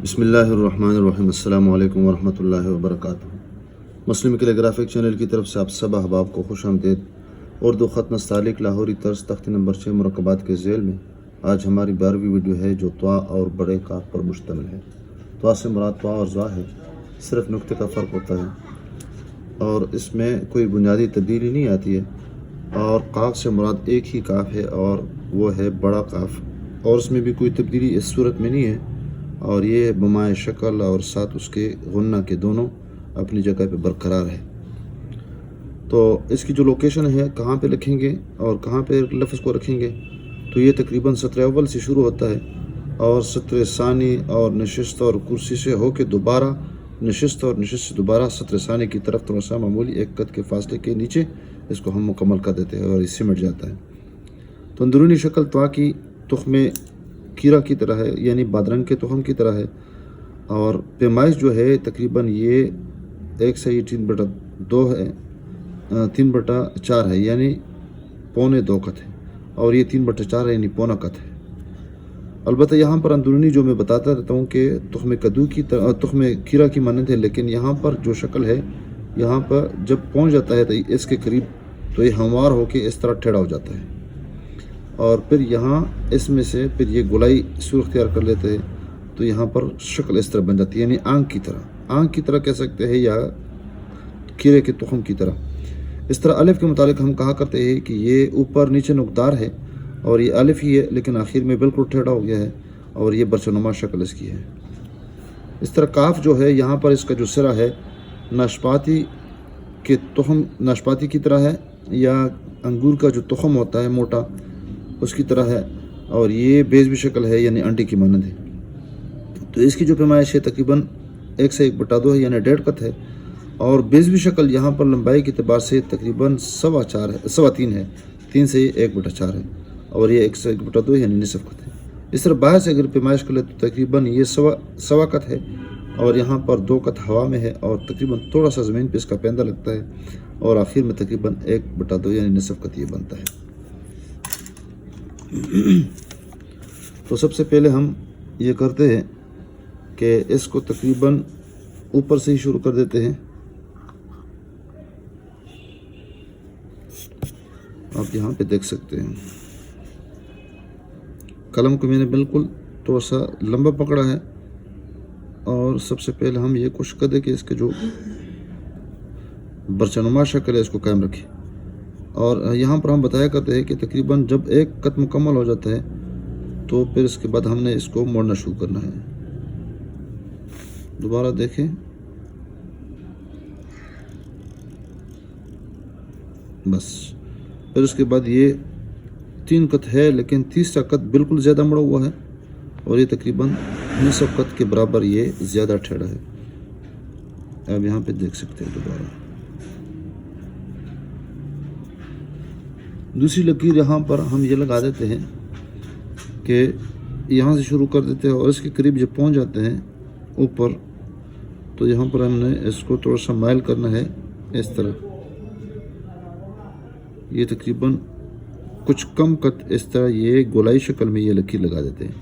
بسم اللہ الرحمن الرحیم۔ السلام علیکم ورحمۃ اللہ وبرکاتہ۔ مسلم کیلیگرافک چینل کی طرف سے آپ سب احباب کو خوش آمدید۔ اردو خط نستعلیق لاہوری طرز تختی نمبر 6 مرکبات کے ذیل میں آج ہماری 12ویں ویڈیو ہے جو طوا اور بڑے کاف پر مشتمل ہے۔ طوا سے مراد طوا اور ظا ہے، صرف نقطے کا فرق ہوتا ہے اور اس میں کوئی بنیادی تبدیلی نہیں آتی ہے۔ اور قاف سے مراد ایک ہی کاف ہے اور وہ ہے بڑا کاف، اور اس میں بھی کوئی تبدیلی اس صورت میں نہیں ہے، اور یہ بمائے شکل اور ساتھ اس کے غنہ کے دونوں اپنی جگہ پہ برقرار ہے۔ تو اس کی جو لوکیشن ہے، کہاں پہ لکھیں گے اور کہاں پہ لفظ کو رکھیں گے، تو یہ تقریباً سطر اول سے شروع ہوتا ہے اور سطر ثانی اور نشست اور کرسی سے ہو کے دوبارہ نشست اور نشست سے دوبارہ سطر ثانی کی طرف تھوڑا سا معمولی ایک قد کے فاصلے کے نیچے اس کو ہم مکمل کر دیتے ہیں اور یہ سمٹ جاتا ہے۔ تو اندرونی شکل طوا کی تخم کیرا کی طرح ہے، یعنی بادرنگ کے تخم کی طرح ہے، اور پیمائش جو ہے تقریباً یہ 1/3/2 ہے، 3/4 ہے، یعنی 1.25 قط ہے، اور یہ 3/4 ہے، یعنی 1.25 قط ہے۔ البتہ یہاں پر اندرونی جو میں بتاتا رہتا ہوں کہ تخم کدو کی طرح تخم کیرا کی مانند ہے، لیکن یہاں پر جو شکل ہے، یہاں پر جب پہنچ جاتا ہے تو اس کے قریب تو یہ ہموار ہو کے اس طرح ٹیڑھا ہو جاتا ہے، اور پھر یہاں اس میں سے پھر یہ گولائی صورت اختیار کر لیتے ہیں، تو یہاں پر شکل اس طرح بن جاتی ہے، یعنی آنکھ کی طرح کہہ سکتے ہیں یا کیرے کے تخم کی طرح۔ اس طرح الف کے متعلق ہم کہا کرتے ہیں کہ یہ اوپر نیچے نقطار ہے اور یہ الف ہی ہے، لیکن آخر میں بالکل ٹیڑھا ہو گیا ہے اور یہ برچنما شکل اس کی ہے۔ اس طرح کاف جو ہے، یہاں پر اس کا جو سرا ہے ناشپاتی کی طرح ہے، یا انگور کا جو تخم ہوتا ہے موٹا اس کی طرح ہے، اور یہ بیضوی شکل ہے، یعنی انڈے کی مانند ہے۔ تو اس کی جو پیمائش ہے تقریباً 1 سے 1/2 ہے، یعنی 1.5 قط ہے، اور بیضوی شکل یہاں پر لمبائی کے اعتبار سے تقریباً 3.25 ہے، 3 سے 1/4 ہے، اور یہ 1 سے 1/2 یعنی نصف قط ہے۔ اس طرح باہر سے اگر پیمائش کر لے تو تقریباً یہ 1.25 قط ہے، اور یہاں پر 2 قط ہوا میں ہے، اور تقریباً تھوڑا سا زمین پہ اس کا پیندہ لگتا ہے، اور آخر میں تقریباً 1/2 یعنی نصف قط یہ بنتا ہے۔ تو سب سے پہلے ہم یہ کرتے ہیں کہ اس کو تقریباً اوپر سے ہی شروع کر دیتے ہیں۔ آپ یہاں پہ دیکھ سکتے ہیں قلم کو میں نے بالکل تھوڑا سا لمبا پکڑا ہے، اور سب سے پہلے ہم یہ کوشش کرتے کہ اس کے جو برچنما شکل ہے اس کو قائم رکھیں، اور یہاں پر ہم بتایا کرتے ہیں کہ تقریباً جب 1 قط مکمل ہو جاتا ہے تو پھر اس کے بعد ہم نے اس کو موڑنا شروع کرنا ہے۔ دوبارہ دیکھیں، بس پھر اس کے بعد یہ 3 قط ہے، لیکن تیسرا قط بالکل زیادہ مڑا ہوا ہے، اور یہ تقریباً نصف قط کے برابر یہ زیادہ ٹیڑھا ہے۔ آپ یہاں پہ دیکھ سکتے ہیں۔ دوبارہ دوسری لکیر یہاں پر ہم یہ لگا دیتے ہیں کہ یہاں سے شروع کر دیتے ہیں، اور اس کے قریب جب پہنچ جاتے ہیں اوپر تو یہاں پر ہم نے اس کو تھوڑا سا مائل کرنا ہے اس طرح، یہ تقریباً کچھ کم قط اس طرح یہ گولائی شکل میں یہ لکیر لگا دیتے ہیں،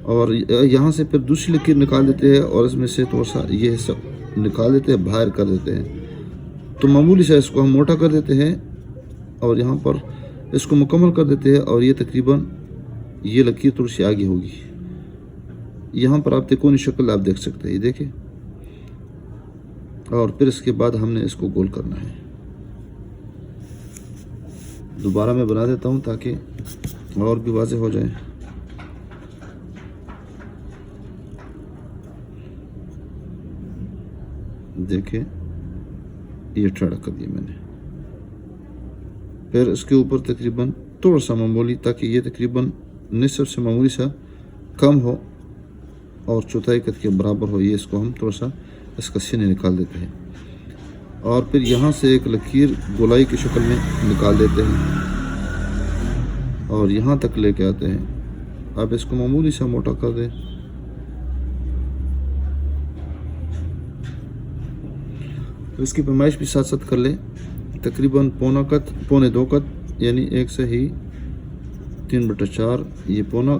اور یہاں سے پھر دوسری لکیر نکال دیتے ہیں، اور اس میں سے تھوڑا سا یہ حصہ نکال دیتے ہیں، باہر کر دیتے ہیں، تو معمولی سا اس کو ہم موٹا کر دیتے ہیں، اور یہاں پر اس کو مکمل کر دیتے ہیں، اور یہ تقریباً یہ لکیر تھوڑی سی آگے ہوگی۔ یہاں پر آپ تکونی شکل آپ دیکھ سکتے ہیں، یہ دیکھیں، اور پھر اس کے بعد ہم نے اس کو گول کرنا ہے۔ دوبارہ میں بنا دیتا ہوں تاکہ اور بھی واضح ہو جائے۔ دیکھیں، یہ ٹیڑھا کر دیا میں نے، پھر اس کے اوپر تقریباً تھوڑا سا معمولی، تاکہ یہ تقریباً نصف سے معمولی سا کم ہو اور 1/4 قط کے برابر ہو، یہ اس کو ہم تھوڑا سا اس کا سینے نکال دیتے ہیں، اور پھر یہاں سے ایک لکیر گولائی کی شکل میں نکال دیتے ہیں اور یہاں تک لے کے آتے ہیں۔ اب اس کو معمولی سا موٹا کر دیں، اس کی پیمائش بھی ساتھ ساتھ کر لیں، تقریباً 1.25 قط، 1.25 قط، یعنی 1 سے ہی 3/4، یہ 1.25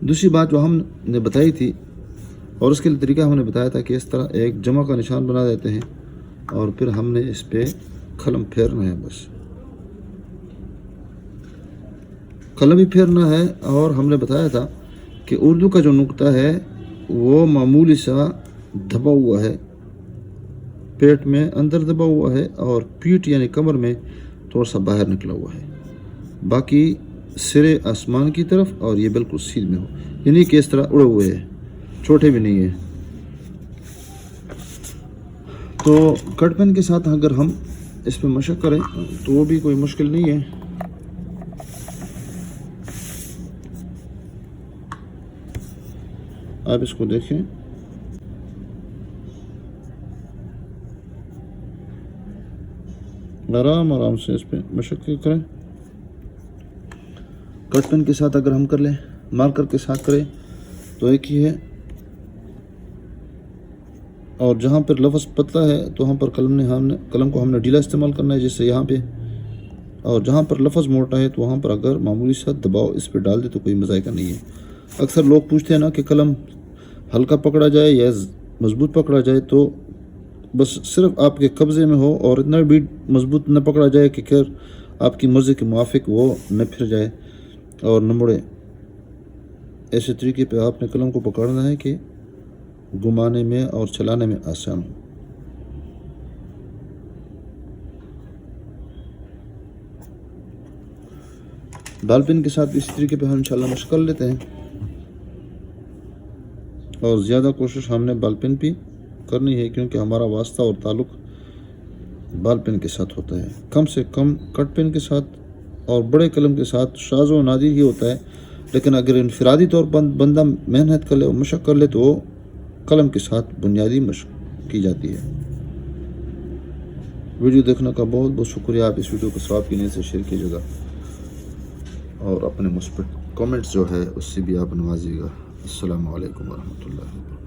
دوسری بات جو ہم نے بتائی تھی اور اس کے لیے طریقہ ہم نے بتایا تھا کہ اس طرح ایک جمع کا نشان بنا دیتے ہیں اور پھر ہم نے اس پہ قلم پھیرنا ہے، بس قلم بھی پھیرنا ہے۔ اور ہم نے بتایا تھا کہ اردو کا جو نقطہ ہے وہ معمولی سا دبا ہوا ہے، پیٹ میں اندر دبا ہوا ہے اور پیٹ یعنی کمر میں تھوڑا سا باہر نکلا ہوا ہے، باقی سرے آسمان کی طرف اور یہ بالکل سیدھ میں ہو، یعنی کہ اس طرح اڑے ہوئے ہیں، چھوٹے بھی نہیں ہیں۔ تو کٹ پین کے ساتھ اگر ہم اس پہ مشق کریں تو وہ بھی کوئی مشکل نہیں ہے۔ آپ اس کو دیکھیں، آرام آرام سے اس پہ مشق کریں۔ کٹ پین کے ساتھ اگر ہم کر لیں، مارکر کے ساتھ کریں تو ایک ہی ہے، اور جہاں پر لفظ پتلا ہے تو وہاں پر قلم کو ہم نے ڈھیلا استعمال کرنا ہے، جیسے یہاں پہ، اور جہاں پر لفظ موٹا ہے تو وہاں پر اگر معمولی سا دباؤ اس پہ ڈال دے تو کوئی مذائقہ نہیں ہے۔ اکثر لوگ پوچھتے ہیں نا کہ قلم ہلکا پکڑا جائے یا مضبوط پکڑا جائے، تو بس صرف آپ کے قبضے میں ہو اور اتنا بھی مضبوط نہ پکڑا جائے کہ پھر آپ کی مرضی کے موافق وہ نہ پھر جائے اور نہ مڑے۔ ایسے طریقے پہ آپ نے قلم کو پکڑنا ہے کہ گھمانے میں اور چلانے میں آسان ہو۔ بال پین کے ساتھ اسی طریقے پہ ہم انشاءاللہ مشق کر لیتے ہیں، اور زیادہ کوشش ہم نے بال پین پہ کرنی ہے کیونکہ ہمارا واسطہ اور تعلق بال پین کے ساتھ ہوتا ہے۔ کم سے کم کٹ پین کے ساتھ اور بڑے قلم کے ساتھ شاذ و نادر ہی ہوتا ہے، لیکن اگر انفرادی طور پر بندہ محنت کر لے اور مشق کر لے تو وہ قلم کے ساتھ بنیادی مشق کی جاتی ہے۔ ویڈیو دیکھنے کا بہت بہت شکریہ۔ آپ اس ویڈیو کو ثواب کی نیت سے شیئر کیجیے گا اور اپنے مثبت کامنٹس جو ہے اس سے بھی آپ نوازیے گا۔ السلام علیکم ورحمۃ اللہ وبرکاتہ۔